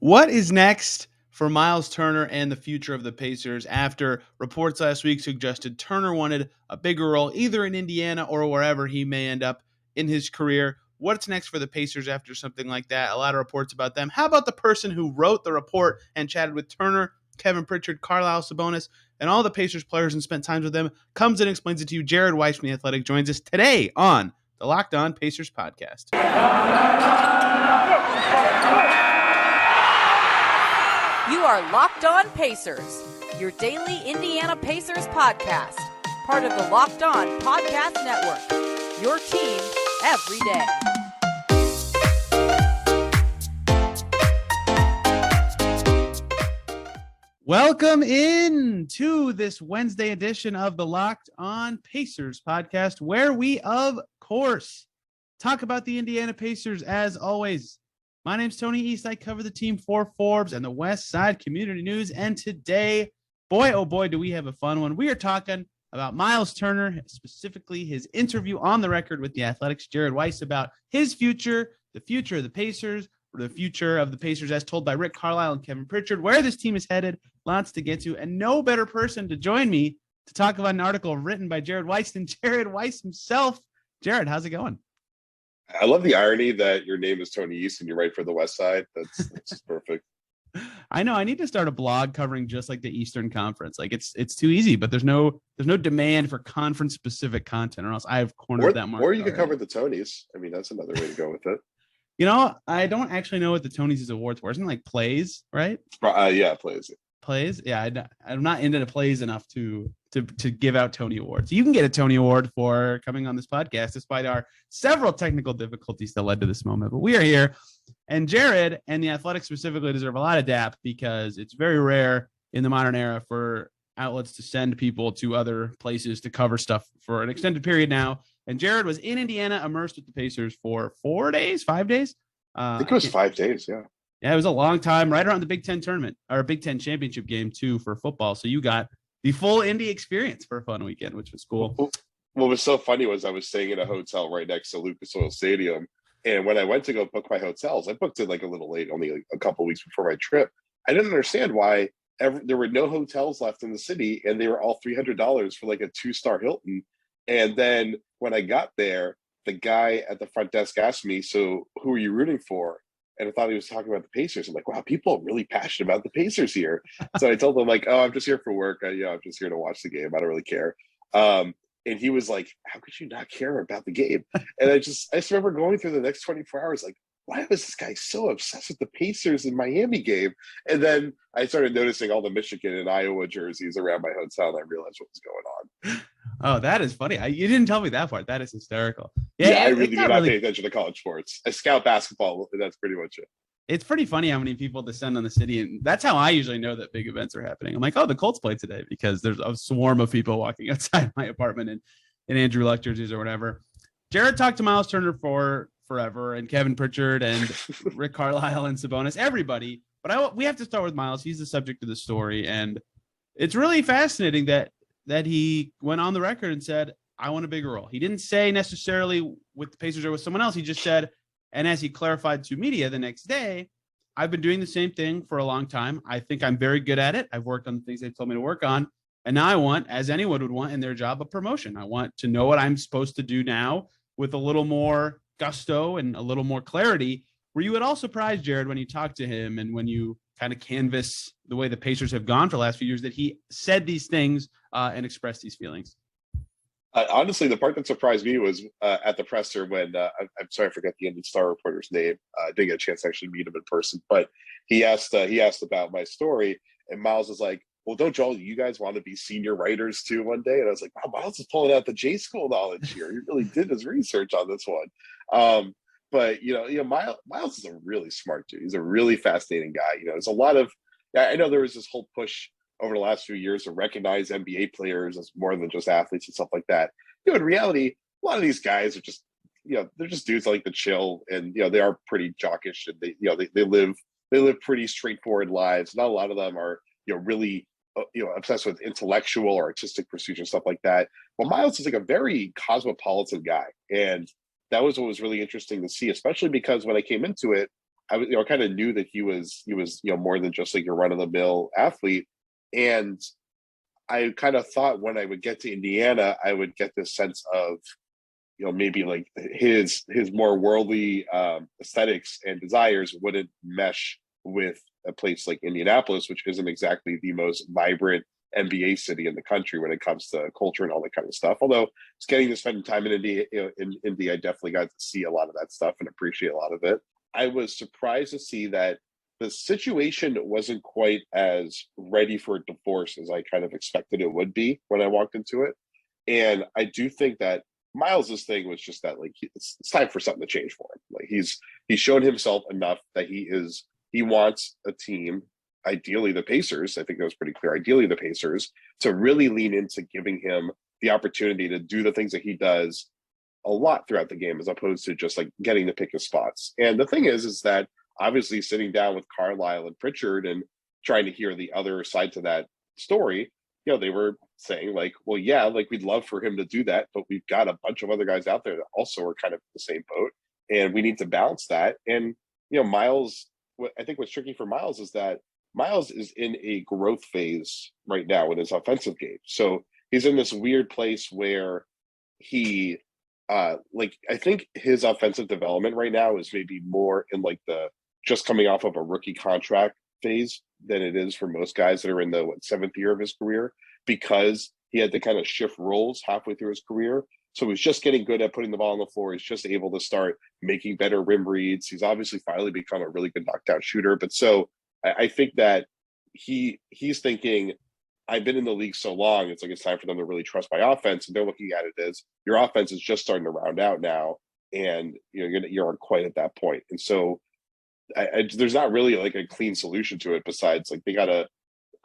What is next for Myles Turner and the future of the Pacers after reports last week suggested Turner wanted a bigger role either in Indiana or wherever he may end up in his career? What's next for the Pacers after something like that? A lot of reports about them. How about the person who wrote the report and chatted with Turner, Kevin Pritchard, Carlisle, Sabonis, and all the Pacers players and spent time with them? Comes and explains it to you. Jared Weiss from The Athletic joins us today on the Locked On Pacers podcast. You are Locked On Pacers, your daily Indiana Pacers podcast, part of the Locked On Podcast Network, your team every day. Welcome in to this Wednesday edition of the Locked On Pacers podcast, where we, of course, talk about the Indiana Pacers as always. My name's Tony East. I cover the team for Forbes and the West Side Community News. And today, boy, oh boy, do we have a fun one. We are talking about Myles Turner, specifically his interview on the record with the Athletic's Jared Weiss about his future, the future of the Pacers, or the future of the Pacers as told by Rick Carlisle and Kevin Pritchard, where this team is headed. Lots to get to, and no better person to join me to talk about an article written by Jared Weiss than Jared Weiss himself. Jared, how's it going? I love the irony that your name is Tony East and you write for the West Side. That's perfect. I know. I need to start a blog covering just like the Eastern Conference. Like it's too easy, but there's no demand for conference specific content, or else I have cornered that market. Or you could cover the Tonys. I mean, that's another way to go with it. You know, I don't actually know what the Tonys is awards for. Isn't it like plays, right? Yeah, plays. Plays. Yeah, I'm not into the plays enough to give out Tony Awards. You can get a Tony Award for coming on this podcast, despite our several technical difficulties that led to this moment. But we are here, and Jared and the Athletic specifically deserve a lot of dap because it's very rare in the modern era for outlets to send people to other places to cover stuff for an extended period now. And Jared was in Indiana, immersed with the Pacers for 5 days. I think it was 5 days. Yeah. Yeah, it was a long time, right around the Big Ten tournament or Big Ten championship game too for football. So you got the full Indy experience for a fun weekend, which was cool. What was so funny was I was staying in a hotel right next to Lucas Oil Stadium. And when I went to go book my hotels, I booked it like a little late, only like a couple of weeks before my trip. I didn't understand why there were no hotels left in the city, and they were all $300 for like a 2-star Hilton. And then when I got there, the guy at the front desk asked me, "So who are you rooting for?" And I thought he was talking about the Pacers. I'm like, wow, people are really passionate about the Pacers here. So I told him, like, oh, I'm just here for work. I'm just here to watch the game. I don't really care. And he was like, how could you not care about the game? And I just remember going through the next 24 hours, like, why was this guy so obsessed with the Pacers in Miami game? And then I started noticing all the Michigan and Iowa jerseys around my hotel, and I realized what was going on. Oh, that is funny. You didn't tell me that part. That is hysterical. Yeah, I really do not pay attention to college sports. I scout basketball. That's pretty much it. It's pretty funny how many people descend on the city, and that's how I usually know that big events are happening. I'm like, oh, the Colts play today because there's a swarm of people walking outside my apartment in Andrew Luck jerseys or whatever. Jared talked to Myles Turner for forever, and Kevin Pritchard and Rick Carlisle and Sabonis, everybody. But we have to start with Myles. He's the subject of the story, and it's really fascinating that he went on the record and said, I want a bigger role. He didn't say necessarily with the Pacers or with someone else. He just said, and as he clarified to media the next day, I've been doing the same thing for a long time. I think I'm very good at it. I've worked on the things they've told me to work on. And now I want, as anyone would want in their job, a promotion. I want to know what I'm supposed to do now with a little more gusto and a little more clarity. Were you at all surprised, Jared, when you talked to him and when you kind of canvass the way the Pacers have gone for the last few years, that he said these things and expressed these feelings? Honestly, the part that surprised me was at the presser when I'm sorry, I forgot the Indy Star reporter's name. I didn't get a chance to actually meet him in person, but he asked about my story, and Myles was like, well, don't you guys want to be senior writers too one day? And I was like, wow, Myles is pulling out the J school knowledge here. He really did his research on this one. But Myles is a really smart dude. He's a really fascinating guy. There's a lot of, I know there was this whole push over the last few years to recognize NBA players as more than just athletes and stuff like that. In reality, a lot of these guys are just, they're just dudes that like to chill, and they are pretty jockish, and they live pretty straightforward lives. Not a lot of them are really obsessed with intellectual or artistic pursuits and stuff like that. Well, Myles is like a very cosmopolitan guy, and that was what was really interesting to see, especially because when I came into it, I kind of knew that he was more than just like your run of the mill athlete. And I kind of thought when I would get to Indiana, I would get this sense of, maybe like his more worldly aesthetics and desires wouldn't mesh with a place like Indianapolis, which isn't exactly the most vibrant NBA city in the country when it comes to culture and all that kind of stuff. Although it's getting to spend time in India, in India, I definitely got to see a lot of that stuff and appreciate a lot of it. I was surprised to see that the situation wasn't quite as ready for a divorce as I kind of expected it would be when I walked into it. And I do think that Myles's thing was just that, like, it's time for something to change for him. Like he's shown himself enough that he wants a team, ideally the Pacers. I think that was pretty clear. Ideally the Pacers, to really lean into giving him the opportunity to do the things that he does a lot throughout the game, as opposed to just like getting to pick his spots. And the thing is that obviously sitting down with Carlisle and Pritchard and trying to hear the other side to that story, they were saying like, well, yeah, like we'd love for him to do that, but we've got a bunch of other guys out there that also are kind of in the same boat, and we need to balance that. And Myles, I think what's tricky for Myles is that Myles is in a growth phase right now in his offensive game. So he's in this weird place where he I think his offensive development right now is maybe more in like the just coming off of a rookie contract phase than it is for most guys that are in the seventh year of his career, because he had to kind of shift roles halfway through his career. So he's just getting good at putting the ball on the floor. He's just able to start making better rim reads. He's obviously finally become a really good knockdown shooter. But so I think that he's thinking, I've been in the league so long, it's like it's time for them to really trust my offense. And they're looking at it as your offense is just starting to round out now, and you aren't quite at that point. And so there's not really like a clean solution to it besides like they gotta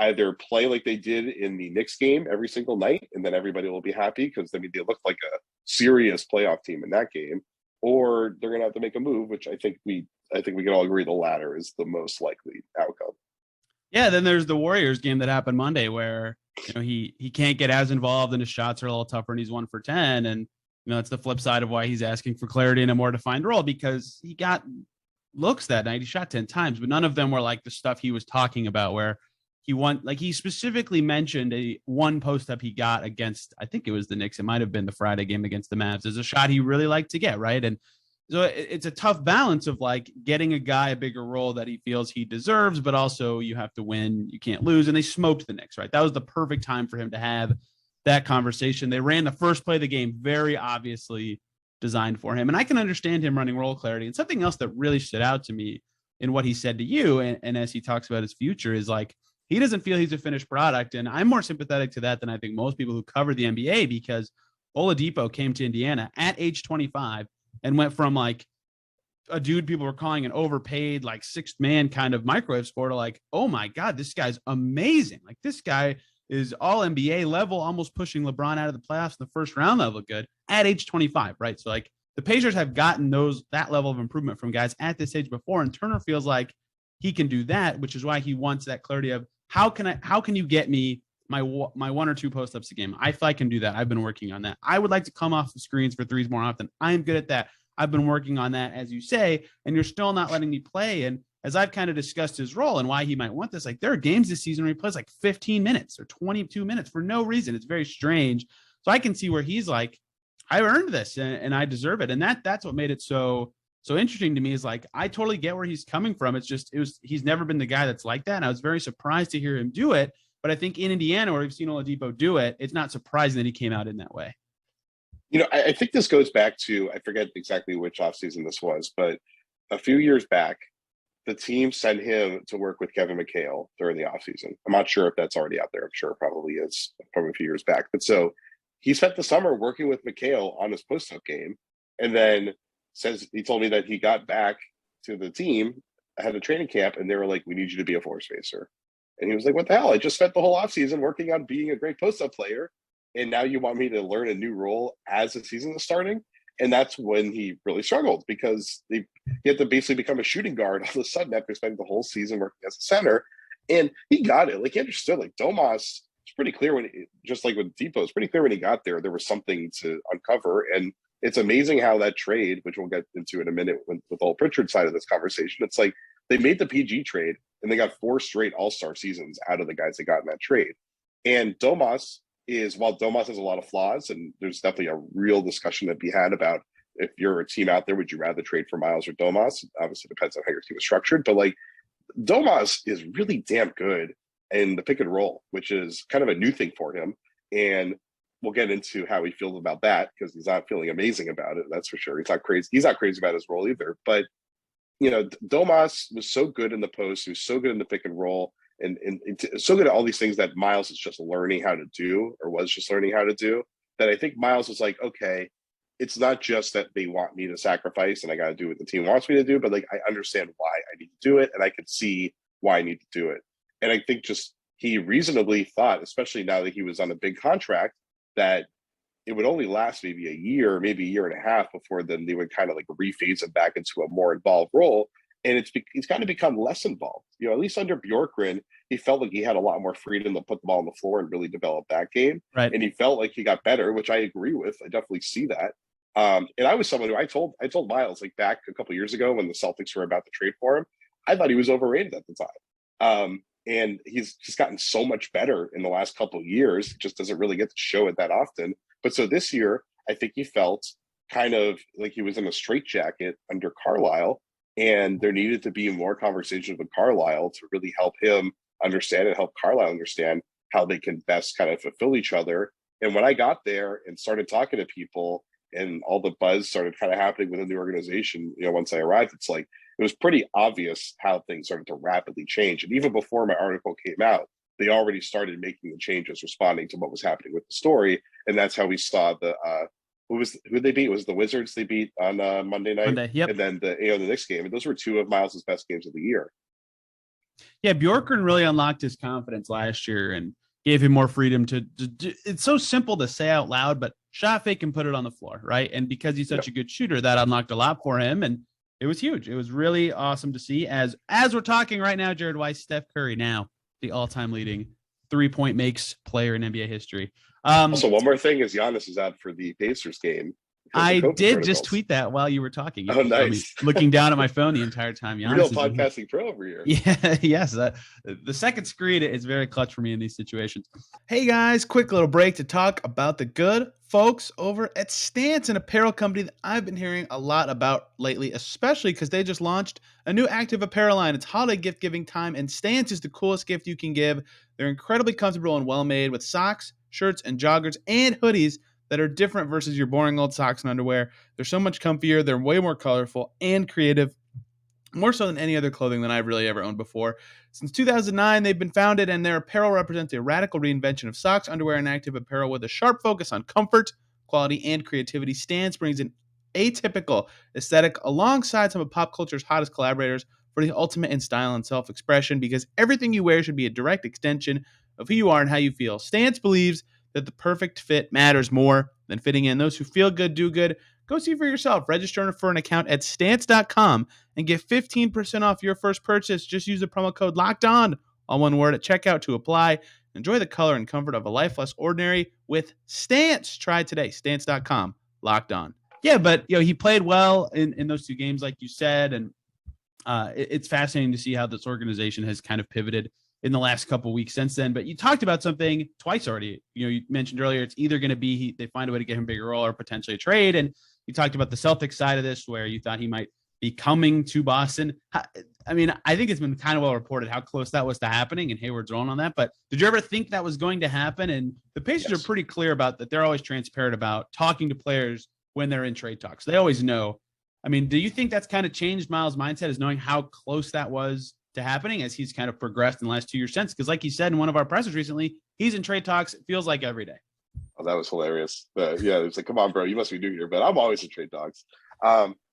either play like they did in the Knicks game every single night, and then everybody will be happy because they looked like a serious playoff team in that game, or they're gonna have to make a move, which I think we can all agree the latter is the most likely outcome. Yeah, then there's the Warriors game that happened Monday where he can't get as involved and his shots are a little tougher and he's 1 for 10. And it's the flip side of why he's asking for clarity in a more defined role, because he got looks that night. He shot 10 times, but none of them were like the stuff he was talking about where he specifically mentioned one post up he got against, I think it was the Knicks. It might have been the Friday game against the Mavs. There's a shot he really liked to get, right? And so it's a tough balance of like getting a guy a bigger role that he feels he deserves, but also you have to win. You can't lose. And they smoked the Knicks, right? That was the perfect time for him to have that conversation. They ran the first play of the game, very obviously designed for him. And I can understand him running role clarity. And something else that really stood out to me in what he said to you, and as he talks about his future, is like, he doesn't feel he's a finished product. And I'm more sympathetic to that than I think most people who cover the NBA, because Oladipo came to Indiana at age 25 and went from like a dude people were calling an overpaid, like sixth man kind of microwave scorer to like, oh my God, this guy's amazing. Like this guy is all NBA level, almost pushing LeBron out of the playoffs in the first round level good at age 25, right? So like the Pacers have gotten that level of improvement from guys at this age before. And Turner feels like he can do that, which is why he wants that clarity of how can you get me my 1 or 2 post-ups a game? I feel I can do that. I've been working on that. I would like to come off the screens for threes more often. I'm good at that. I've been working on that, as you say, and you're still not letting me play. And as I've kind of discussed his role and why he might want this, like there are games this season where he plays like 15 minutes or 22 minutes for no reason. It's very strange. So I can see where he's like, I earned this and I deserve it. And that's what made it so interesting to me, is like, I totally get where he's coming from. He's never been the guy that's like that. And I was very surprised to hear him do it. But I think in Indiana, where we've seen Oladipo do it, it's not surprising that he came out in that way. I think this goes back to, I forget exactly which offseason this was, but a few years back, the team sent him to work with Kevin McHale during the offseason. I'm not sure if that's already out there. I'm sure it probably is from a few years back. But so he spent the summer working with McHale on his post-up game, and then he told me that he got back to the team, had a training camp, and they were like, we need you to be a floor spacer. And he was like, what the hell? I just spent the whole offseason working on being a great post-up player, and now you want me to learn a new role as the season is starting? And that's when he really struggled, because he had to basically become a shooting guard all of a sudden after spending the whole season working as a center. And he got it. Like, he understood, like, Domas, it's pretty clear just like with Depot, it's pretty clear when he got there was something to uncover. And it's amazing how that trade, which we'll get into in a minute with the whole Pritchard side of this conversation, it's like they made the PG trade and they got 4 straight all-star seasons out of the guys they got in that trade. And while Domas has a lot of flaws, and there's definitely a real discussion to be had about if you're a team out there, would you rather trade for Myles or Domas? Obviously, depends on how your team is structured. But like Domas is really damn good in the pick and roll, which is kind of a new thing for him. And we'll get into how he feels about that because he's not feeling amazing about it. That's for sure. He's not crazy. He's not crazy about his role either. But Domas was so good in the post. He was so good in the pick and roll. And so good at all these things that Myles is just learning how to do, or was just learning how to do, that I think Myles was like, okay, it's not just that they want me to sacrifice and I got to do what the team wants me to do, but like I understand why I need to do it and I can see why I need to do it. And I think just he reasonably thought, especially now that he was on a big contract, that it would only last maybe a year, maybe a year and a half before then they would kind of like rephase him back into a more involved role. And he's kind of become less involved. At least under Bjorkgren, he felt like he had a lot more freedom to put the ball on the floor and really develop that game. Right. And he felt like he got better, which I agree with. I definitely see that. And I was someone who I told Myles like back a couple of years ago when the Celtics were about to trade for him, I thought he was overrated at the time. And he's just gotten so much better in the last couple of years. It just doesn't really get to show it that often. But so this year, I think he felt kind of like he was in a straitjacket under Carlisle. And there needed to be more conversations with Carlisle to really help him understand and help Carlisle understand how they can best kind of fulfill each other. And when I got there and started talking to people and all the buzz started kind of happening within the organization, once I arrived, it's like, it was pretty obvious how things started to rapidly change. And even before my article came out, they already started making the changes, responding to what was happening with the story. And that's how we saw who they beat? It was the Wizards they beat on Monday night. Yep. And then the next game. And those were 2 of Myles' best games of the year. Yeah, Bjorkgren really unlocked his confidence last year and gave him more freedom to it's so simple to say out loud, but shot fake and put it on the floor, right? And because he's such a good shooter, that unlocked a lot for him. And it was huge. It was really awesome to see. As we're talking right now, Jared Weiss, Steph Curry now the all-time leading 3-point makes player in NBA history. Also, one more thing is Giannis is out for the Pacers game. I did just tweet that while you were talking. Oh, nice. Looking down at my phone the entire time. Giannis Real podcasting pro over here. Yeah, yes. The second screen is very clutch for me in these situations. Hey guys, quick little break to talk about the good folks over at Stance, an apparel company that I've been hearing a lot about lately, especially because they just launched a new active apparel line. It's holiday gift giving time, and Stance is the coolest gift you can give. They're incredibly comfortable and well made with socks, shirts, and joggers and hoodies that are different versus your boring old socks and underwear. They're so much comfier. They're way more colorful and creative, more so than any other clothing that I've really ever owned before. Since 2009, they've been founded, and their apparel represents a radical reinvention of socks, underwear, and active apparel with a sharp focus on comfort, quality, and creativity. Stance brings an atypical aesthetic alongside some of pop culture's hottest collaborators for the ultimate in style and self-expression, because everything you wear should be a direct extension of who you are and how you feel. Stance believes that the perfect fit matters more than fitting in. Those who feel good do good. Go see for yourself. Register for an account at stance.com and get 15% off your first purchase. Just use the promo code LOCKEDON, all one word, at checkout to apply. Enjoy the color and comfort of a life less ordinary with Stance. Try it today. Stance.com. Locked on. Yeah, but he played well in those 2 games, like you said, and it's fascinating to see how this organization has kind of pivoted in the last couple of weeks since then. But you talked about something twice already. You mentioned earlier it's either going to be they find a way to get him a bigger role or potentially a trade. And you talked about the Celtics side of this, where you thought he might be coming to Boston. I mean, I think it's been kind of well reported how close that was to happening, and Hayward's rolling on that. But did you ever think that was going to happen? And the Pacers are pretty clear about that. They're always transparent about talking to players when they're in trade talks. They always know. I mean, do you think that's kind of changed Myles' mindset, is knowing how close that was to happening as he's kind of progressed in the last 2 years since? Because like you said in one of our pressers recently, he's in trade talks, it feels like every day. Oh, that was hilarious. Yeah, it's like, come on, bro, you must be new here. But I'm always in trade talks,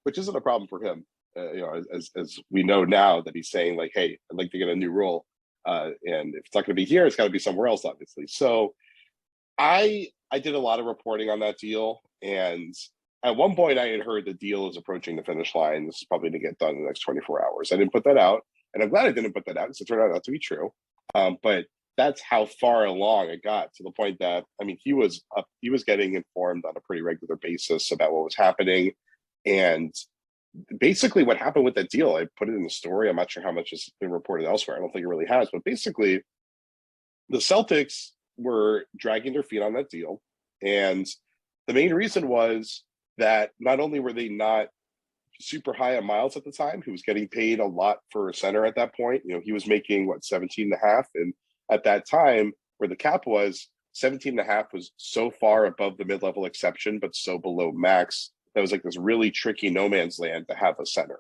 which isn't a problem for him. As we know now that he's saying like, hey, I'd like to get a new role. And if it's not going to be here, it's got to be somewhere else, obviously. So I did a lot of reporting on that deal. And at one point I had heard the deal is approaching the finish line. This is probably going to get done in the next 24 hours. I didn't put that out. And I'm glad I didn't put that out because it turned out not to be true. But that's how far along it got, to the point that, I mean, he was getting informed on a pretty regular basis about what was happening. And basically what happened with that deal, I put it in the story. I'm not sure how much has been reported elsewhere. I don't think it really has, but basically the Celtics were dragging their feet on that deal. And the main reason was that not only were they not super high on Myles at the time, who was getting paid a lot for a center at that point. You know, he was making 17 and a half. And at that time, where the cap was, 17 and a half was so far above the mid-level exception, but so below max. That was like this really tricky no man's land to have a center.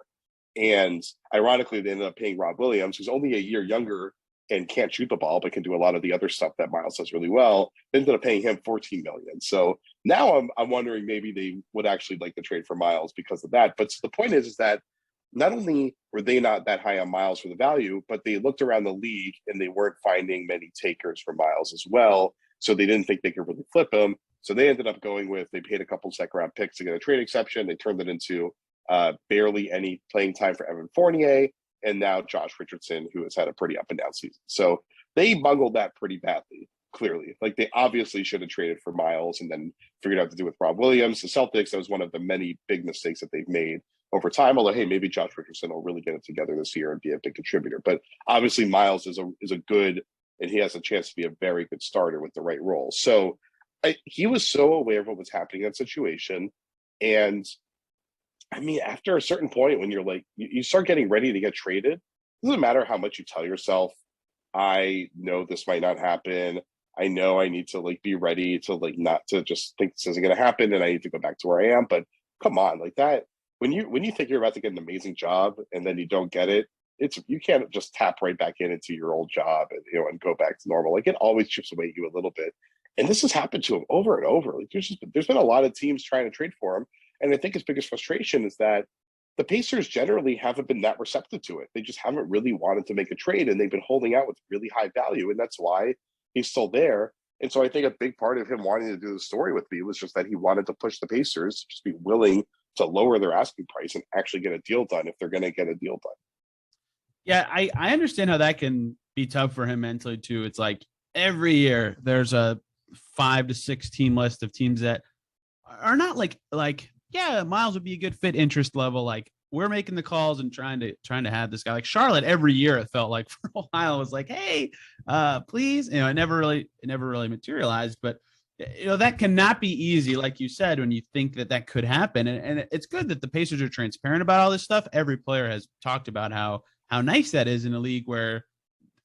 And ironically, they ended up paying Rob Williams, who's only a year younger and can't shoot the ball, but can do a lot of the other stuff that Myles does really well. They ended up paying him $14 million. So now I'm wondering maybe they would actually like to trade for Myles because of that. But the point is that not only were they not that high on Myles for the value, but they looked around the league and they weren't finding many takers for Myles as well. So they didn't think they could really flip him. So they ended up going with, they paid a couple second-round picks to get a trade exception. They turned it into barely any playing time for Evan Fournier, and now Josh Richardson, who has had a pretty up-and-down season. So they bungled that pretty badly, clearly. Like, they obviously should have traded for Myles and then figured out what to do with Rob Williams. The Celtics, that was one of the many big mistakes that they've made over time, although, hey, maybe Josh Richardson will really get it together this year and be a big contributor. But obviously Myles is a good, and he has a chance to be a very good starter with the right role. So he was so aware of what was happening in that situation. And I mean, after a certain point, when you're like, you start getting ready to get traded, it doesn't matter how much you tell yourself, I know this might not happen. I know I need to like be ready to like not to just think this isn't going to happen and I need to go back to where I am. But come on, like that, when you think you're about to get an amazing job and then you don't get it, you can't just tap right back into your old job and and go back to normal. Like, it always chips away at you a little bit. And this has happened to him over and over. Like, there's been a lot of teams trying to trade for him. And I think his biggest frustration is that the Pacers generally haven't been that receptive to it. They just haven't really wanted to make a trade, and they've been holding out with really high value. And that's why he's still there. And so I think a big part of him wanting to do the story with me was just that he wanted to push the Pacers to just be willing to lower their asking price and actually get a deal done if they're going to get a deal done. Yeah, I understand how that can be tough for him mentally too. It's like every year there's a 5 to 6 team list of teams that are not like yeah, Myles would be a good fit interest level. Like, we're making the calls and trying to have this guy. Like Charlotte, every year it felt like for a while it was like, hey, please. It never really materialized. But that cannot be easy, like you said, when you think that could happen. And it's good that the Pacers are transparent about all this stuff. Every player has talked about how nice that is in a league where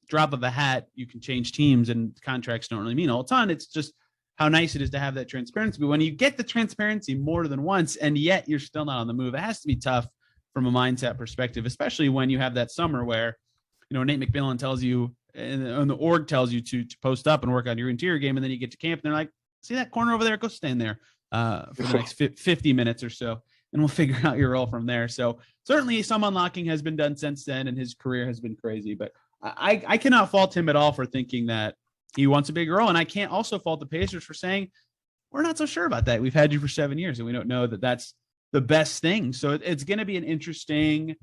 drop of a hat you can change teams and contracts don't really mean a ton. It's just how nice it is to have that transparency. But when you get the transparency more than once and yet you're still not on the move, it has to be tough from a mindset perspective, especially when you have that summer where, Nate McMillan tells you and the org tells you to post up and work on your interior game. And then you get to camp and they're like, see that corner over there? Go stand there for the next 50 minutes or so. And we'll figure out your role from there. So certainly some unlocking has been done since then. And his career has been crazy, but I cannot fault him at all for thinking that he wants a big role. And I can't also fault the Pacers for saying, we're not so sure about that. We've had you for 7 years and we don't know that that's the best thing. So it's going to be an interesting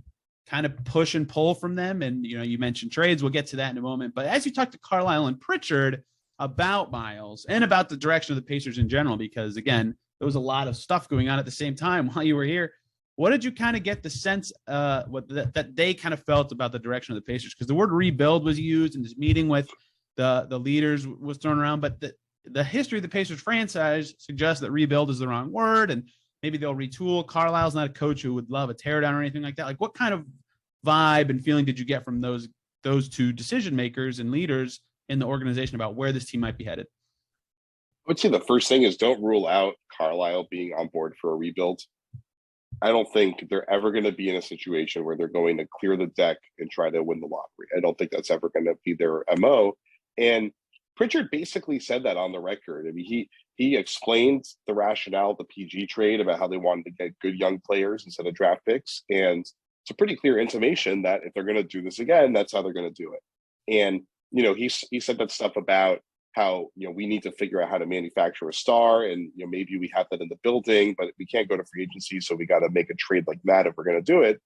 kind of push and pull from them. And, you mentioned trades. We'll get to that in a moment. But as you talk to Carlisle and Pritchard about Myles and about the direction of the Pacers in general, because again, there was a lot of stuff going on at the same time while you were here. What did you kind of get the sense that they kind of felt about the direction of the Pacers? Because the word rebuild was used in this meeting with the leaders was thrown around, but the history of the Pacers franchise suggests that rebuild is the wrong word, and maybe they'll retool. Carlisle's not a coach who would love a teardown or anything like that. Like, what kind of vibe and feeling did you get from those two decision makers and leaders in the organization about where this team might be headed? I would say the first thing is don't rule out Carlisle being on board for a rebuild. I don't think they're ever going to be in a situation where they're going to clear the deck and try to win the lottery. I don't think that's ever going to be their MO. And Pritchard basically said that on the record. I mean, he explained the rationale of the PG trade about how they wanted to get good young players instead of draft picks. And it's a pretty clear intimation that if they're going to do this again, that's how they're going to do it. And, he said that stuff about how, we need to figure out how to manufacture a star. And, maybe we have that in the building, but we can't go to free agency. So we got to make a trade like that if we're going to do it.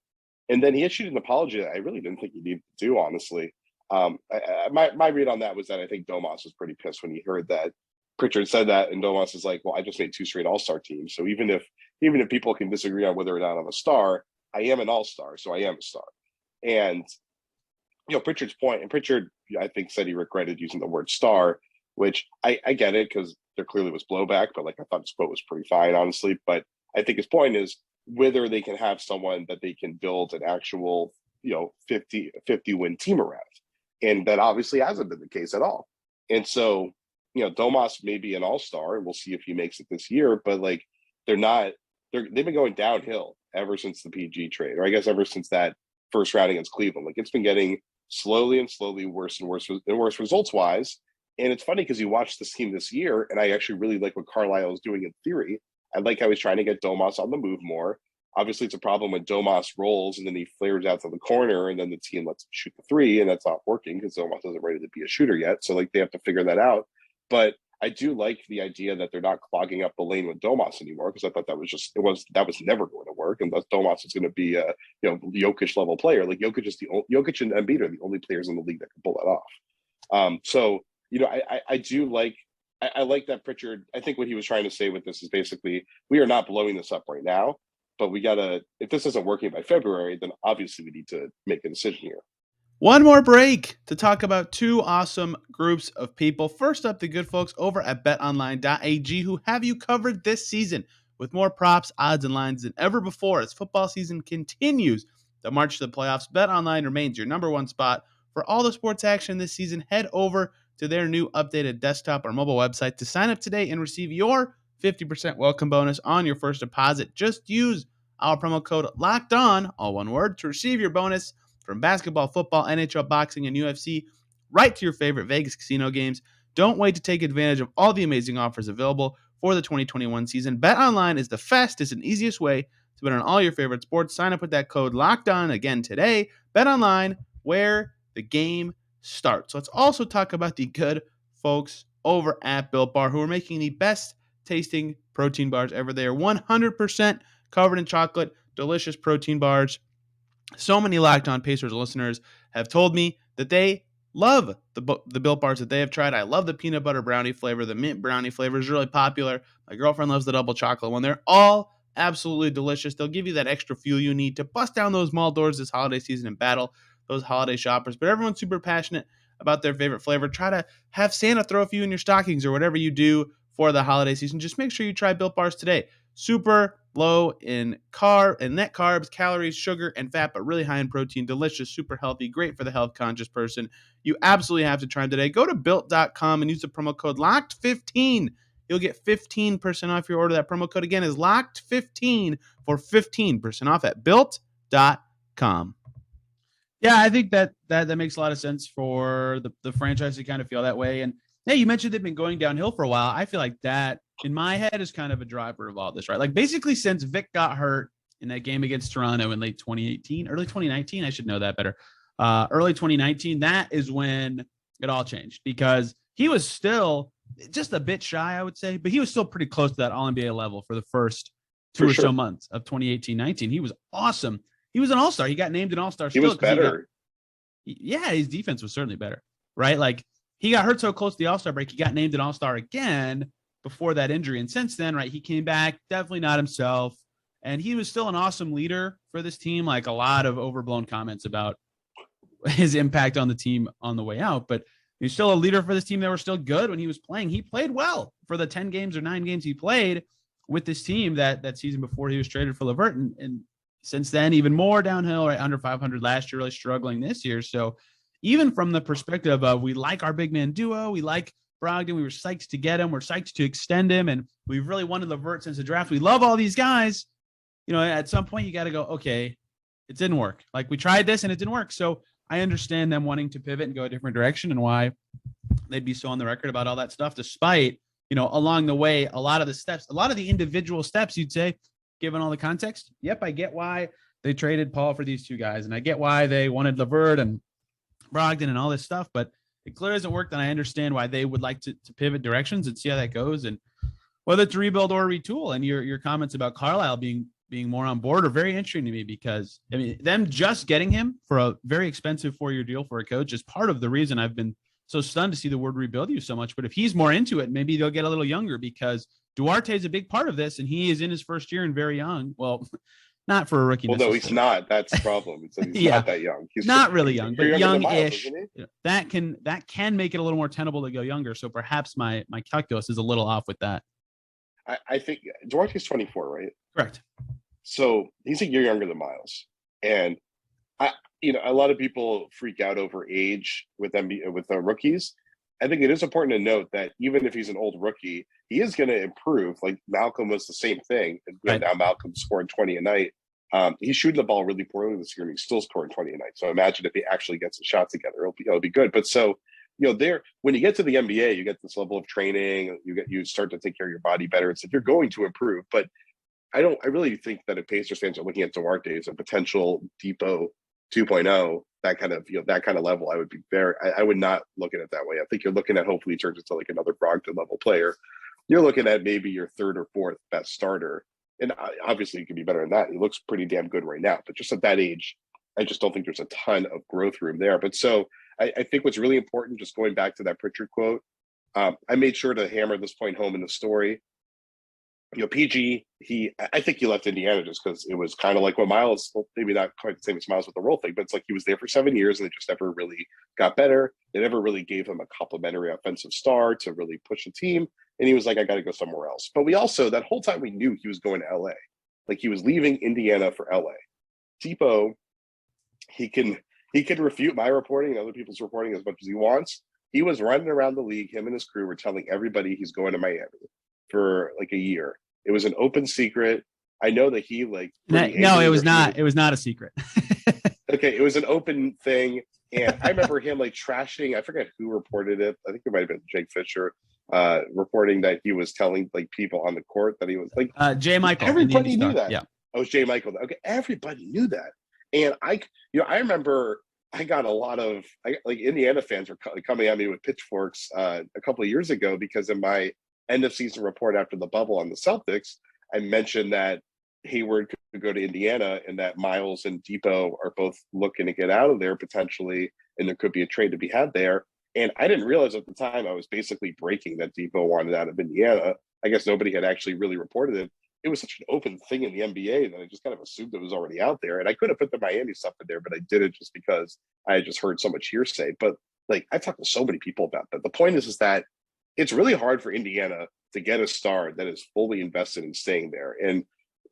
And then he issued an apology that I really didn't think he needed to do, honestly. My read on that was that I think Domas was pretty pissed when he heard that Pritchard said that, and Domas is like, well, I just made 2 straight all-star teams. So even if people can disagree on whether or not I'm a star, I am an all-star, so I am a star. And Pritchard's point, and Pritchard, I think, said he regretted using the word star, which I get it because there clearly was blowback, but I thought his quote was pretty fine, honestly. But I think his point is whether they can have someone that they can build an actual 50 win team around, and that obviously hasn't been the case at all. And so Domas may be an all-star, and we'll see if he makes it this year, but they've been going downhill ever since the PG trade, or I guess ever since that first round against Cleveland. It's been getting slowly worse and worse results wise. And it's funny because you watch this team this year, and I actually really like what Carlisle is doing in theory. I like how he's trying to get Domas on the move more. Obviously, it's a problem when Domas rolls and then he flares out to the corner, and then the team lets him shoot the 3, and that's not working because Domas isn't ready to be a shooter yet. So they have to figure that out. But I do like the idea that they're not clogging up the lane with Domas anymore, because I thought that was never going to work, unless Domas is going to be a Jokic level player. Jokic and Embiid are the only players in the league that can pull that off. I do like. I like that Pritchard. I think what he was trying to say with this is basically we are not blowing this up right now, but we gotta. If this isn't working by February, then obviously we need to make a decision here. One more break to talk about 2 awesome groups of people. First up, the good folks over at BetOnline.ag, who have you covered this season with more props, odds, and lines than ever before. As football season continues the march to the playoffs, BetOnline remains your number 1 spot for all the sports action this season. Head over to their new updated desktop or mobile website to sign up today and receive your 50% welcome bonus on your first deposit. Just use our promo code LOCKEDON, all one word, to receive your bonus from basketball, football, NHL, boxing, and UFC right to your favorite Vegas casino games. Don't wait to take advantage of all the amazing offers available for the 2021 season. BetOnline is the fastest and easiest way to bet on all your favorite sports. Sign up with that code LOCKEDON again today. BetOnline, where the game starts. Let's also talk about the good folks over at Built Bar, who are making the best tasting protein bars ever. They are 100% covered in chocolate, delicious protein bars. So many Locked On Pacers listeners have told me that they love the Built Bars that they have tried. I love the peanut butter brownie flavor. The mint brownie flavor is really popular. My girlfriend loves the double chocolate one. They're all absolutely delicious. They'll give you that extra fuel you need to bust down those mall doors this holiday season and battle those holiday shoppers. But everyone's super passionate about their favorite flavor. Try to have Santa throw a few in your stockings or whatever you do for the holiday season. Just make sure you try Built Bars today. Super low in net carbs, calories, sugar, and fat, but really high in protein. Delicious, super healthy, great for the health-conscious person. You absolutely have to try them today. Go to Built.com and use the promo code LOCKED15. You'll get 15% off your order. That promo code, again, is LOCKED15 for 15% off at Built.com. Yeah, I think that makes a lot of sense for the franchise to kind of feel that way. And hey, you mentioned they've been going downhill for a while. I feel like that, in my head, is kind of a driver of all this, right? Basically since Vic got hurt in that game against Toronto in late 2018, early 2019, I should know that better. Early 2019, that is when it all changed, because he was still just a bit shy, I would say, but he was still pretty close to that All-NBA level for the first two or so months of 2018-19. He was awesome. He was an all-star. He got named an all-star. He was better. His defense was certainly better, right? He got hurt so close to the all-star break, he got named an all-star again before that injury. And since then, right, he came back, definitely not himself. And he was still an awesome leader for this team. A lot of overblown comments about his impact on the team on the way out. But he's still a leader for this team. They were still good when he was playing. He played well for the 10 games or 9 games he played with this team that season before he was traded for LeVert. And since then, even more downhill, right? Under 500 last year, really struggling this year. So even from the perspective of we like our big man duo, we like Brogdon, we were psyched to get him, we're psyched to extend him, and we've really wanted LeVert since the draft. We love all these guys. At some point you got to go, okay, it didn't work. We tried this and it didn't work. So I understand them wanting to pivot and go a different direction, and why they'd be so on the record about all that stuff, despite, along the way, a lot of the individual steps, you'd say, given all the context. Yep, I get why they traded Paul for these 2 guys, and I get why they wanted LeVert and Brogdon and all this stuff, but it clearly hasn't worked, and I understand why they would like to pivot directions and see how that goes, and whether to rebuild or retool. And your comments about Carlisle being being more on board are very interesting to me because, I mean, them just getting him for a very expensive 4-year deal for a coach is part of the reason I've been so stunned to see the word rebuild you so much. But if he's more into it, maybe they'll get a little younger because Duarte is a big part of this and he is in his first year and very young. Well, not for a rookie. Well, no, he's not. That's the problem. He's not that young. He's not really young, but young-ish. Miles, that can make it a little more tenable to go younger. So perhaps my calculus is a little off with that. I think Duarte's 24, right? Correct. So he's a year younger than Miles, and a lot of people freak out over age with rookies. I think it is important to note that even if he's an old rookie, he is going to improve. Like Malcolm was the same thing. And now Malcolm scored 20 a night. He's shooting the ball really poorly this year, and he's still scoring 20 a night. So imagine if he actually gets a shot together, it'll be good. But so, when you get to the NBA, you get this level of training, you start to take care of your body better. It's like you're going to improve. But I really think that if Pacers fans are looking at Duarte as a potential Depot 2.0, that kind of level, I would not look at it that way. I think you're looking at hopefully he turns into like another Brogdon level player. You're looking at maybe your third or fourth best starter. And obviously, you can be better than that. He looks pretty damn good right now. But just at that age, I just don't think there's a ton of growth room there. But so I think what's really important, just going back to that Pritchard quote, I made sure to hammer this point home in the story. PG, I think he left Indiana just because it was kind of like what Miles, well, maybe not quite the same as Miles with the role thing, but it's like he was there for 7 years and they just never really got better. They never really gave him a complimentary offensive star to really push the team. And he was like, I got to go somewhere else. But we also, that whole time we knew he was going to LA. Like he was leaving Indiana for LA. Depot, he can refute my reporting and other people's reporting as much as he wants. He was running around the league. Him and his crew were telling everybody he's going to Miami for like a year. It was an open secret. I know that he no, it was not. It was not a secret. Okay, it was an open thing. And I remember him like trashing, I forget who reported it. I think it might have been Jake Fisher reporting that he was telling like people on the court that he was like Jay Michael. Everybody knew that. Yeah. Oh, it was Jay Michael. Okay, everybody knew that. And I remember I got a lot of Indiana fans were coming at me with pitchforks a couple of years ago because in my end of season report after the bubble on the Celtics, I mentioned that Hayward could go to Indiana and that Miles and Depot are both looking to get out of there potentially, and there could be a trade to be had there. And I didn't realize at the time I was basically breaking that Depot wanted out of Indiana. I guess nobody had actually really reported it. It was such an open thing in the NBA that I just kind of assumed it was already out there. And I could have put the Miami stuff in there, but I did it just because I had just heard so much hearsay. But like I've talked to so many people about that. The point is that it's really hard for Indiana to get a star that is fully invested in staying there. And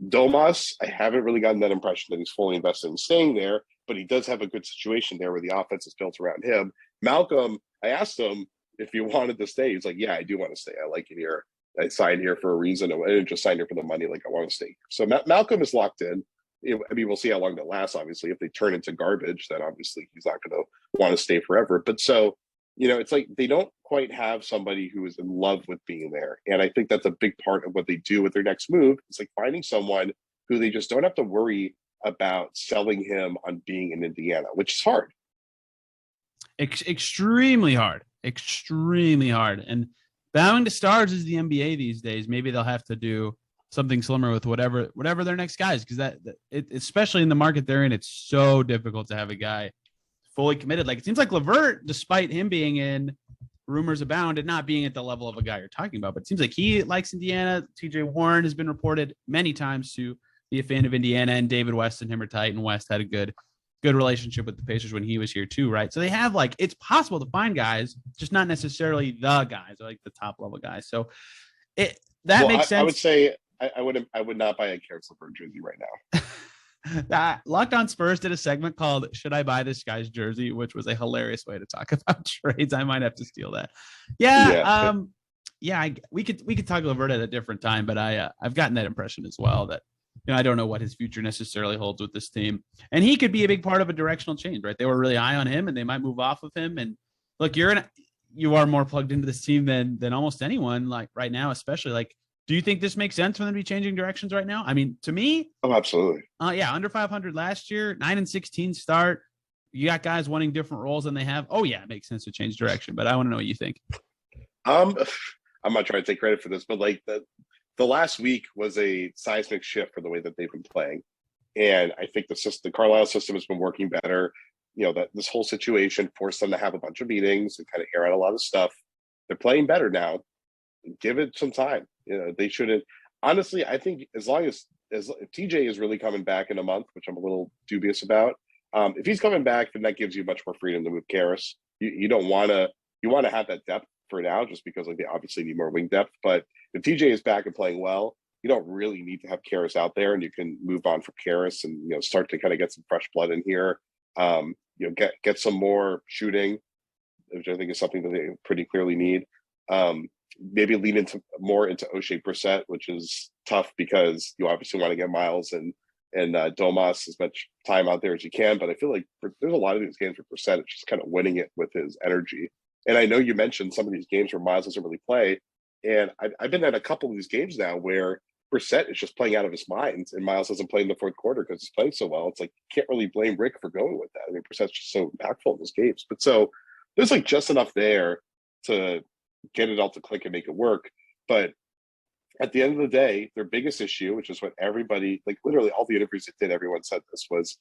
Domas, I haven't really gotten that impression that he's fully invested in staying there, but he does have a good situation there where the offense is built around him. Malcolm, I asked him if he wanted to stay. He's like, yeah, I do want to stay. I like it here. I signed here for a reason. I didn't just sign here for the money. Like I want to stay here. So Malcolm is locked in. I mean, we'll see how long that lasts. Obviously, if they turn into garbage, then obviously he's not going to want to stay forever. But so, it's like they don't quite have somebody who is in love with being there. And I think that's a big part of what they do with their next move. It's like finding someone who they just don't have to worry about selling him on being in Indiana, which is hard. Extremely hard. And bowing to stars is the NBA these days. Maybe they'll have to do something similar with whatever their next guy is, because especially in the market they're in, it's so difficult to have a guy fully committed. Like it seems like LeVert, despite him being in, rumors abound, and not being at the level of a guy you're talking about, but it seems like he likes Indiana. TJ Warren has been reported many times to be a fan of Indiana, and David West and him are tight, and West had a good relationship with the Pacers when he was here too, right? So they have it's possible to find guys, just not necessarily the guys, or like the top level guys. So makes sense. I would say I would not buy a Karis LeVert jersey right now. Locked On Spurs did a segment called "Should I Buy This Guy's Jersey?" which was a hilarious way to talk about trades. I might have to steal that. We could talk LeVert at a different time, but I've gotten that impression as well that I don't know what his future necessarily holds with this team, and he could be a big part of a directional change, right? They were really high on him, and they might move off of him. And look, you are more plugged into this team than almost anyone, like right now, especially. Like, do you think this makes sense for them to be changing directions right now? I mean, to me, oh, absolutely. Under 500 last year, 9-16 start. You got guys wanting different roles than they have. Oh yeah, it makes sense to change direction. But I want to know what you think. I'm not trying to take credit for this, but the last week was a seismic shift for the way that they've been playing. And I think the Carlisle system has been working better. That this whole situation forced them to have a bunch of meetings and kind of air out a lot of stuff. They're playing better now. Give it some time. They shouldn't. Honestly, I think as long as if TJ is really coming back in a month, which I'm a little dubious about, if he's coming back, then that gives you much more freedom to move Karras. You don't want to. You want to have that depth for now, just because they obviously need more wing depth. But if TJ is back and playing well, you don't really need to have Karras out there, and you can move on from Karras and start to kind of get some fresh blood in here. Get some more shooting, which I think is something that they pretty clearly need. Maybe lean more into O'Shea Brissett, which is tough because you obviously want to get Myles and Domas as much time out there as you can. But I feel like there's a lot of these games where Brissett is just kind of winning it with his energy. And I know you mentioned some of these games where Myles doesn't really play, and I've been at a couple of these games now where Brissett is just playing out of his mind, and Myles doesn't play in the fourth quarter because he's playing so well. It's like, you can't really blame Rick for going with that. I mean, Brissett's just so impactful in those games. But so there's like just enough there to get it all to click and make it work. But at the end of the day, their biggest issue, which is what everybody, like literally all the interviews that did, everyone said this, was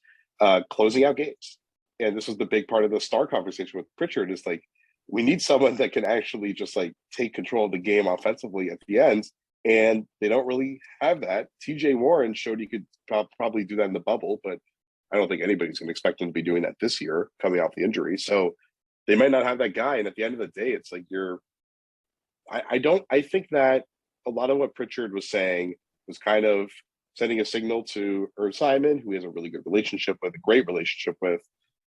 closing out games. And this was the big part of the star conversation with Pritchard, is like, we need someone that can actually just like take control of the game offensively at the end. And they don't really have that. TJ Warren showed he could probably do that in the bubble, but I don't think anybody's going to expect him to be doing that this year coming off the injury. So they might not have that guy. And at the end of the day, it's like I think that a lot of what Pritchard was saying was kind of sending a signal to Irv Simon, who he has a really good relationship with, a great relationship with,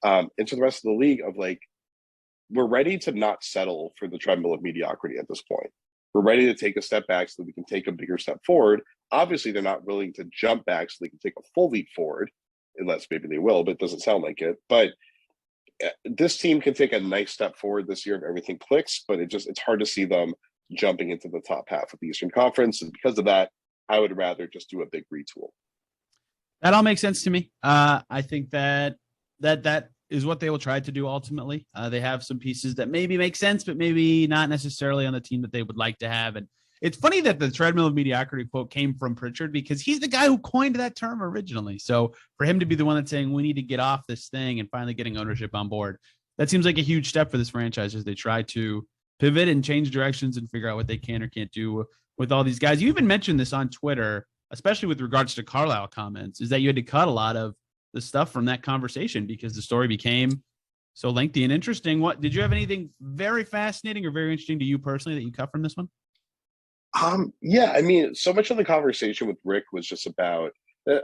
and to the rest of the league, of like, we're ready to not settle for the treadmill of mediocrity at this point. We're ready to take a step back so that we can take a bigger step forward. Obviously, they're not willing to jump back so they can take a full leap forward, unless maybe they will, but it doesn't sound like it. But this team can take a nice step forward this year if everything clicks, but it's hard to see them jumping into the top half of the Eastern Conference. And because of that, I would rather just do a big retool. That all makes sense to me. I think that is what they will try to do ultimately. They have some pieces that maybe make sense, but maybe not necessarily on the team that they would like to have. And it's funny that the treadmill of mediocrity quote came from Pritchard, because he's the guy who coined that term originally. So for him to be the one that's saying we need to get off this thing and finally getting ownership on board, that seems like a huge step for this franchise as they try to pivot and change directions and figure out what they can or can't do with all these guys. You even mentioned this on Twitter, especially with regards to Carlisle comments, is that you had to cut a lot of the stuff from that conversation because the story became so lengthy and interesting. What did you have anything very fascinating or very interesting to you personally that you cut from this one? Yeah, I mean, so much of the conversation with Rick was just about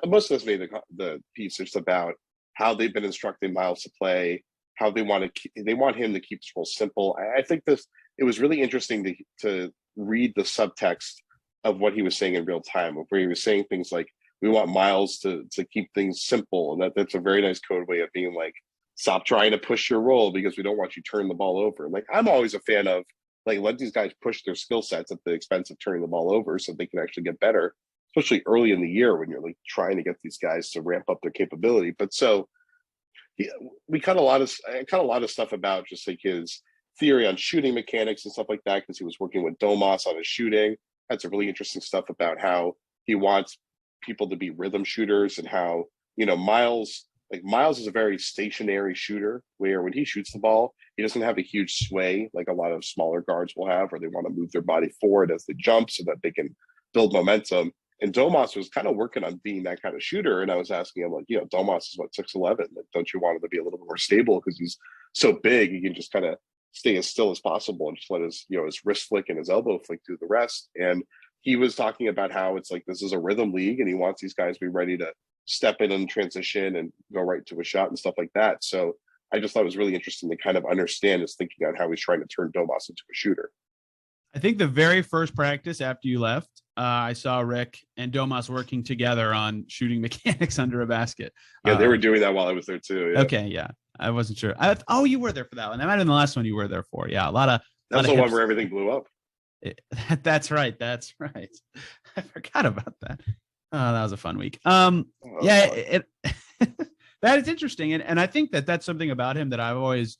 most of us made the piece just about how they've been instructing Myles to play, how they want him to keep this role simple. I think it was really interesting to read the subtext of what he was saying in real time, where he was saying things like, we want Myles to keep things simple. And that's a very nice code way of being like, stop trying to push your role because we don't want you to turn the ball over. Like, I'm always a fan of like, let these guys push their skill sets at the expense of turning the ball over so they can actually get better, especially early in the year when you're like trying to get these guys to ramp up their capability. But so I cut a lot of stuff about just like his theory on shooting mechanics and stuff like that, because he was working with Domas on his shooting. Had some really interesting stuff about how he wants people to be rhythm shooters and how, Myles is a very stationary shooter, where when he shoots the ball, he doesn't have a huge sway like a lot of smaller guards will have, where they want to move their body forward as they jump so that they can build momentum. And Domas was kind of working on being that kind of shooter. And I was asking him, like, Domas is 6'11". Like, don't you want him to be a little bit more stable because he's so big? He can just kind of stay as still as possible and just let his wrist flick and his elbow flick do the rest. And he was talking about how it's like, this is a rhythm league and he wants these guys to be ready to step in and transition and go right to a shot and stuff like that. So I just thought it was really interesting to kind of understand his thinking on how he's trying to turn Domas into a shooter. I think the very first practice after you left, I saw Rick and Domas working together on shooting mechanics under a basket. Yeah, they were doing that while I was there too. Yeah. Okay, yeah. I wasn't sure. You were there for that one. That might have been the last one you were there for. Yeah, that's the one where everything blew up. That's right. I forgot about that. Oh, that was a fun week. That is interesting. And I think that's something about him that I've always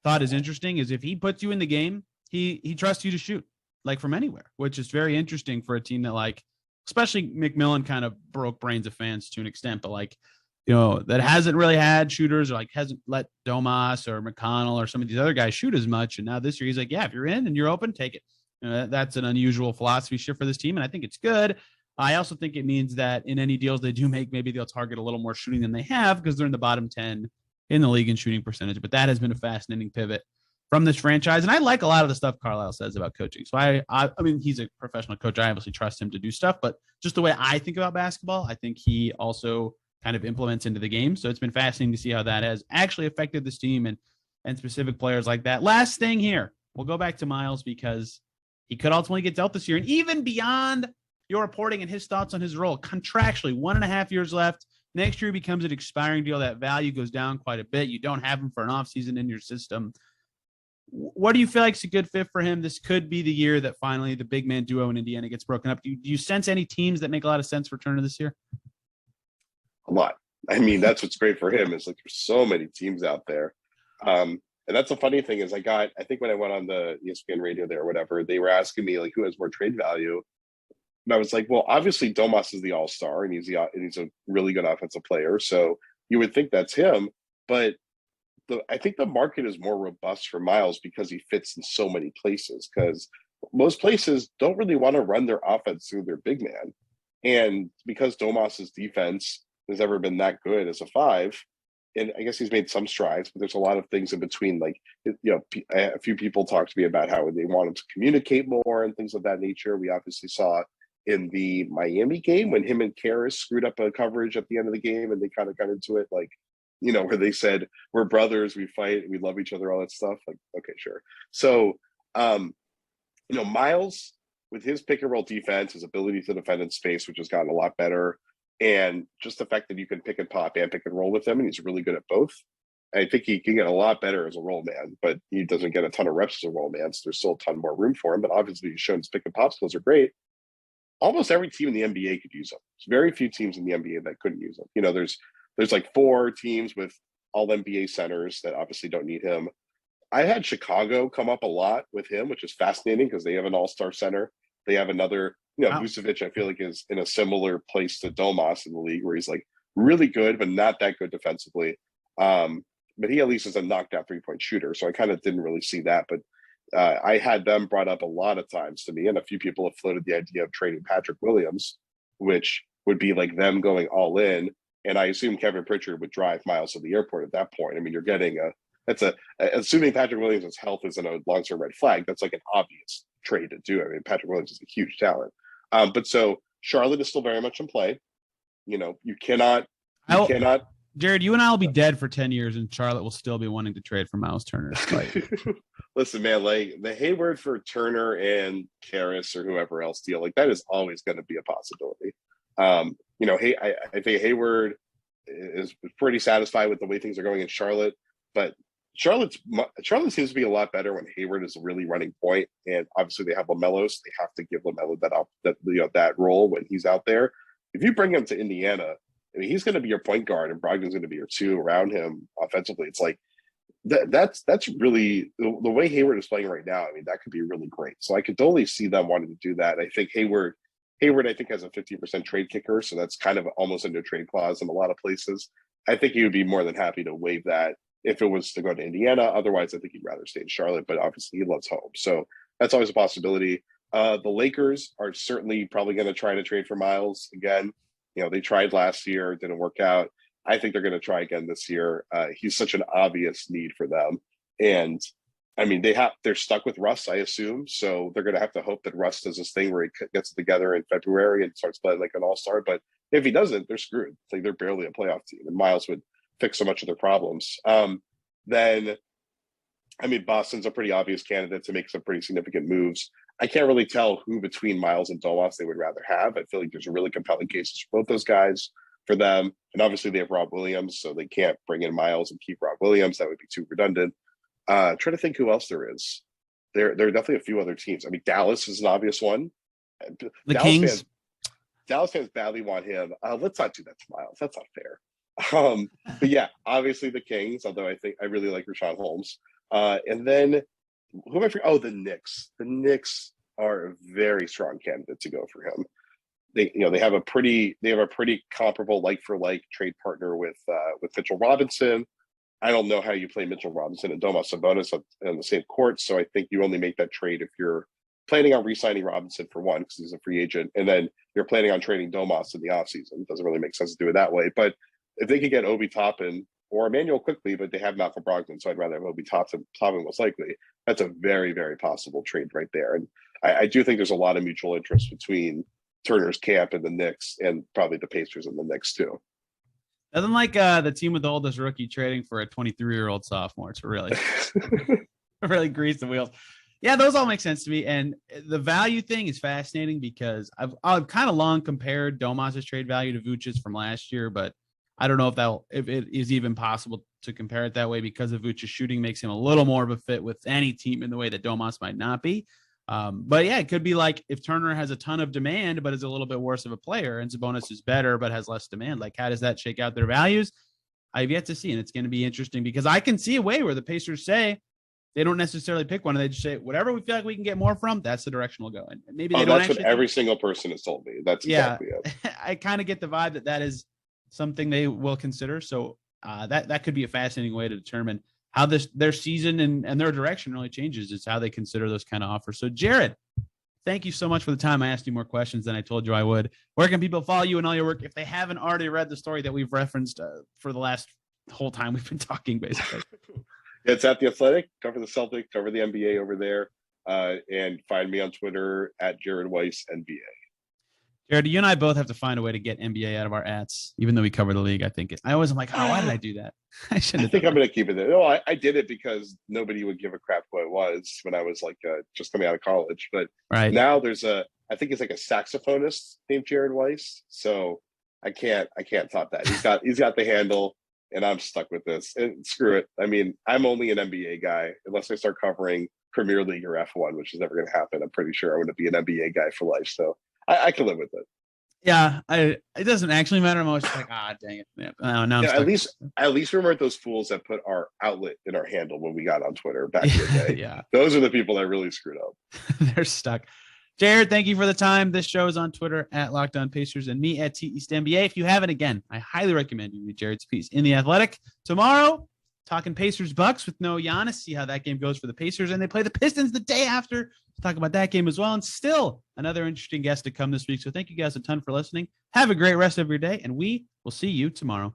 thought is interesting, is if he puts you in the game, he trusts you to shoot. like from anywhere, which is very interesting for a team that like, especially McMillan kind of broke brains of fans to an extent, but like, that hasn't really had shooters or like hasn't let Domas or McConnell or some of these other guys shoot as much. And now this year he's like, yeah, if you're in and you're open, take it. That's an unusual philosophy shift for this team. And I think it's good. I also think it means that in any deals they do make, maybe they'll target a little more shooting than they have because they're in the bottom 10 in the league in shooting percentage. But that has been a fascinating pivot from this franchise. And I like a lot of the stuff Carlisle says about coaching. So I mean, he's a professional coach. I obviously trust him to do stuff, but just the way I think about basketball, I think he also kind of implements into the game. So it's been fascinating to see how that has actually affected this team and specific players like that. Last thing here, we'll go back to Myles because he could ultimately get dealt this year. And even beyond your reporting and his thoughts on his role, contractually, 1.5 years left. Next year becomes an expiring deal. That value goes down quite a bit. You don't have him for an offseason in your system. What do you feel like is a good fit for him? This could be the year that finally the big man duo in Indiana gets broken up. Do you sense any teams that make a lot of sense for Turner this year? A lot. I mean, that's what's great for him is like there's so many teams out there. And that's the funny thing is I think when I went on the ESPN radio there or whatever, they were asking me like who has more trade value. And I was like, well, obviously Domas is the all-star and he's a really good offensive player. So you would think that's him. But I think the market is more robust for Myles because he fits in so many places because most places don't really want to run their offense through their big man. And because Domas's defense has ever been that good as a 5, and I guess he's made some strides, but there's a lot of things in between. Like, a few people talked to me about how they want him to communicate more and things of that nature. We obviously saw in the Miami game when him and Karras screwed up a coverage at the end of the game and they kind of got into it, like, where they said, we're brothers, we fight, we love each other, all that stuff. Like, okay, sure. So, Myles, with his pick and roll defense, his ability to defend in space, which has gotten a lot better, and just the fact that you can pick and pop and pick and roll with him, and he's really good at both. I think he can get a lot better as a roll man, but he doesn't get a ton of reps as a roll man, so there's still a ton more room for him. But obviously, he's shown his pick and pop skills are great. Almost every team in the NBA could use him. There's very few teams in the NBA that couldn't use him. There's like 4 teams with all NBA centers that obviously don't need him. I had Chicago come up a lot with him, which is fascinating because they have an all-star center. They have another, Wow. Vucevic, I feel like is in a similar place to Domas in the league where he's like really good, but not that good defensively. But he at least is a knocked out 3-point shooter. So I kind of didn't really see that, but I had them brought up a lot of times to me. And a few people have floated the idea of trading Patrick Williams, which would be like them going all in. And I assume Kevin Pritchard would drive Myles to the airport at that point. I mean, you're getting assuming Patrick Williams' health isn't a long-term red flag, that's like an obvious trade to do. I mean, Patrick Williams is a huge talent. But so Charlotte is still very much in play. You cannot. Jared, you and I will be dead for 10 years and Charlotte will still be wanting to trade for Myles Turner. Listen, man, like the Hayward for Turner and Karras or whoever else deal, like that is always going to be a possibility. I think Hayward is pretty satisfied with the way things are going in Charlotte, but Charlotte seems to be a lot better when Hayward is really running point, and obviously they have LaMelo, so they have to give LaMelo that role when he's out there. If you bring him to Indiana, I mean, he's going to be your point guard, and Brogdon's going to be your 2 around him offensively. It's like that's really the way Hayward is playing right now. I mean, that could be really great. So I could totally see them wanting to do that. I think Hayward, I think, has a 50% trade kicker, so that's kind of almost a no trade clause in a lot of places. I think he would be more than happy to waive that if it was to go to Indiana. Otherwise, I think he'd rather stay in Charlotte, but obviously he loves home. So that's always a possibility. The Lakers are certainly probably going to try to trade for Myles again. They tried last year, it didn't work out. I think they're going to try again this year. He's such an obvious need for them. And I mean, they're stuck with Russ, I assume. So they're going to have to hope that Russ does this thing where he gets it together in February and starts playing like an all-star. But if he doesn't, they're screwed. It's like they're barely a playoff team, and Myles would fix so much of their problems. Then, I mean, Boston's a pretty obvious candidate to make some pretty significant moves. I can't really tell who between Myles and Domas they would rather have. I feel like there's a really compelling cases for both those guys for them. And obviously they have Rob Williams, so they can't bring in Myles and keep Rob Williams. That would be too redundant. Trying to think who else there is. There are definitely a few other teams. I mean, Dallas is an obvious one. Dallas fans badly want him. Let's not do that to Myles. That's not fair. But yeah, obviously the Kings, although I really like Rashawn Holmes. And then who am I forgetting? Oh, the Knicks. The Knicks are a very strong candidate to go for him. They have a pretty comparable like for like trade partner with Mitchell Robinson. I don't know how you play Mitchell Robinson and Domas Sabonis on the same court, so I think you only make that trade if you're planning on re-signing Robinson for one because he's a free agent, and then you're planning on trading Domas in the offseason. It doesn't really make sense to do it that way. But if they could get Obi Toppin or Emmanuel quickly, but they have Malcolm Brogdon, so I'd rather have Obi Toppin most likely. That's a very, very possible trade right there. And I do think there's a lot of mutual interest between Turner's camp and the Knicks, and probably the Pacers and the Knicks too. Nothing like the team with the oldest rookie trading for a 23-year-old sophomore to really, really grease the wheels. Yeah, those all make sense to me. And the value thing is fascinating because I've kind of long compared Domas's trade value to Vucevic's from last year, but I don't know if it is even possible to compare it that way because of Vucevic's shooting makes him a little more of a fit with any team in the way that Domas might not be. But yeah, it could be like if Turner has a ton of demand, but is a little bit worse of a player, and Sabonis is better, but has less demand. Like, how does that shake out their values? I've yet to see, and it's going to be interesting because I can see a way where the Pacers say they don't necessarily pick one, and they just say whatever we feel like we can get more from, that's the direction we'll go. And maybe they don't. That's what every single person has told me. That's exactly it. I kind of get the vibe that is something they will consider. So that could be a fascinating way to determine how their season and their direction really changes. Is how they consider those kind of offers. So Jared, thank you so much for the time. I asked you more questions than I told you I would. Where can people follow you and all your work if they haven't already read the story that we've referenced for the last whole time we've been talking, basically? It's at The Athletic. Cover the Celtics, cover the NBA over there, and find me on Twitter at Jared Weiss NBA. Jared, you and I both have to find a way to get NBA out of our ads, even though we cover the league. I always am like, oh, why did I do that? I shouldn't. I think I'm going to keep it there. No, I did it because nobody would give a crap who I was when I was like just coming out of college. But now there's I think it's like a saxophonist named Jared Weiss. So I can't top that. He's got the handle, and I'm stuck with this. And screw it. I mean, I'm only an NBA guy unless I start covering Premier League or F1, which is never going to happen. I'm pretty sure I'm going to be an NBA guy for life. So I can live with it. Yeah, it doesn't actually matter. I'm always just like, dang it. Yeah, now I'm at least we weren't those fools that put our outlet in our handle when we got on Twitter back in the day. Yeah, those are the people that really screwed up. They're stuck. Jared, thank you for the time. This show is on Twitter at Locked On Pacers and me at TEastNBA. If you haven't, again, I highly recommend you read Jared's piece in The Athletic. Tomorrow, talking Pacers-Bucks with no Giannis, see how that game goes for the Pacers. And they play the Pistons the day after. Talk about that game as well. And still another interesting guest to come this week. So thank you guys a ton for listening. Have a great rest of your day, and we will see you tomorrow.